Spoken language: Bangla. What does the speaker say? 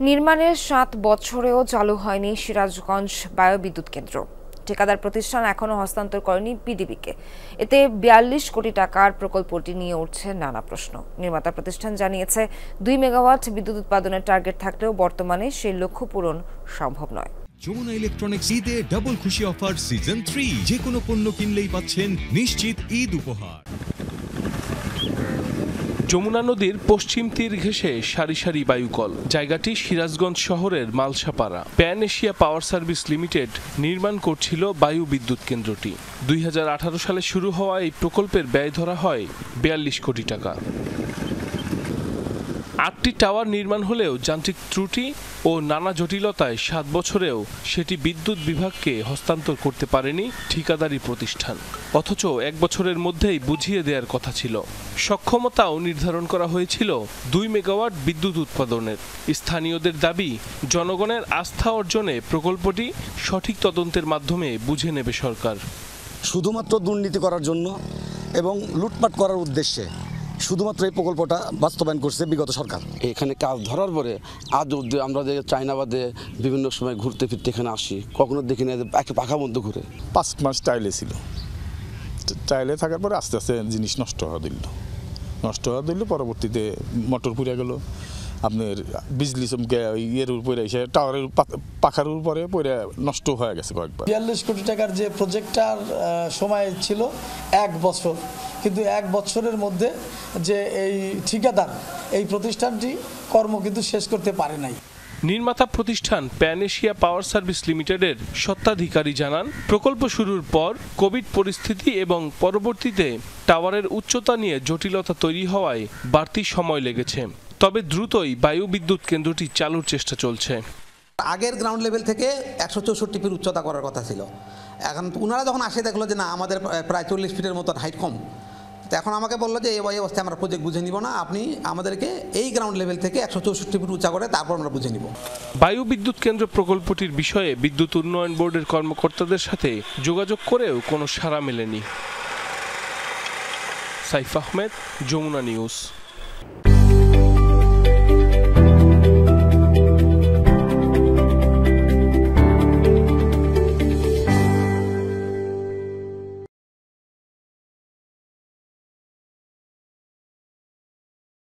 নির্মাণের ৭ বছরেও চালু হয়নি সিরাজগঞ্জ বায়ুবিদ্যুৎ কেন্দ্র। ঠিকাদার প্রতিষ্ঠান এখনো হস্তান্তর করেনি পিডিবিকে। এতে ৪২ কোটি টাকার প্রকল্পটি নিয়ে উঠছে নানা প্রশ্ন। নির্মাতা প্রতিষ্ঠান জানিয়েছে ২ মেগাওয়াট বিদ্যুৎ উৎপাদনের টার্গেট থাকলেও বর্তমানে সেই লক্ষ্য পূরণ সম্ভব নয়। যমুনা ইলেকট্রনিক্স ঈদে ডাবল খুশি অফার সিজন 3, যে কোনো পণ্য কিনলেই পাচ্ছেন নিশ্চিত ঈদ উপহার। যমুনা নদীর পশ্চিম তীর ঘেঁষে সারি সারি বায়ুকল। জায়গাটি সিরাজগঞ্জ শহরের মালসাপাড়া। প্যান এশিয়া পাওয়ার সার্ভিস লিমিটেড নির্মাণ করছিল বায়ু বিদ্যুৎ কেন্দ্রটি। ২০১৮ সালে শুরু হওয়া এই প্রকল্পের ব্যয় ধরা হয় ৪২ কোটি টাকা। ৮টি টাওয়ার নির্মাণ হলেও যান্ত্রিক ত্রুটি ও নানা জটিলতায় ৭ বছরেও সেটি বিদ্যুৎ বিভাগকে হস্তান্তর করতে পারেনি ঠিকাদারি প্রতিষ্ঠান। অথচ ১ বছরের মধ্যেই বুঝিয়ে দেওয়ার কথা ছিল। সক্ষমতাও নির্ধারণ করা হয়েছিল ২ মেগাওয়াট বিদ্যুৎ উৎপাদনের। স্থানীয়দের দাবি, জনগণের আস্থা অর্জনে প্রকল্পটি সঠিক তদন্তের মাধ্যমে বুঝে নেবে সরকার। শুধুমাত্র দুর্নীতি করার জন্য এবং লুটপাট করার উদ্দেশ্যে শুধুমাত্র এই প্রকল্পটা বাস্তবায়ন করছে বিগত সরকার। এখানে কাজ ধরার পরে আজ অব্দি আমরা যে চায়নাবাদে বিভিন্ন সময় ঘুরতে ফিরতে এখানে আসি, কখনো দেখি না একটা পাখা বন্ধ ঘুরে। ৫ মাস টাইলে ছিল, টাইলে থাকার পরে আস্তে আস্তে জিনিস নষ্ট হওয়া দিল। পরবর্তীতে মোটর পুড়ে গেল, আপনার বিজলি চমকে ইয়ের উপরে এসে টাওয়ারের পাখার উপরে পড়ে নষ্ট হয়ে গেছে কয়েকবার। ৪২ কোটি টাকার যে প্রজেক্টটার সময় ছিল ১ বছর, কিন্তু ১ বছরের মধ্যে যে এই ঠিকাদার এই প্রতিষ্ঠানটি কর্ম কিন্তু শেষ করতে পারে নাই। নির্মাতা প্রতিষ্ঠান প্যান এশিয়া পাওয়ার সার্ভিস লিমিটেডের স্বত্বাধিকারী জানান, প্রকল্প শুরুর পর কোভিড পরিস্থিতি এবং পরবর্তীতে টাওয়ারের উচ্চতা নিয়ে জটিলতা তৈরি হওয়ায় বাড়তি সময় লেগেছে। তবে দ্রুতই বায়ু বিদ্যুৎ কেন্দ্রটি চালুর চেষ্টা চলছে। আগের গ্রাউন্ড লেভেল থেকে ১৬৪ ফিট উচ্চতা করার কথা ছিল। এখন ওনারা যখন আসে দেখলো যে না, আমাদের প্রায় ৪০ ফিটের মতো হাইট কম। তো এখন আমাকে বললো যে এই অবস্থায় আমরা প্রজেক্ট বুঝে নিব না, আপনি আমাদেরকে এই গ্রাউন্ড লেভেল থেকে ১৬৪ ফিট উঁচা করে তারপর আমরা বুঝে নিব। বায়ু বিদ্যুৎ কেন্দ্র প্রকল্পটির বিষয়ে বিদ্যুৎ উন্নয়ন বোর্ডের কর্মকর্তাদের সাথে যোগাযোগ করেও কোনো সাড়া মেলেনি। সাইফ আহমেদ, যমুনা নিউজ।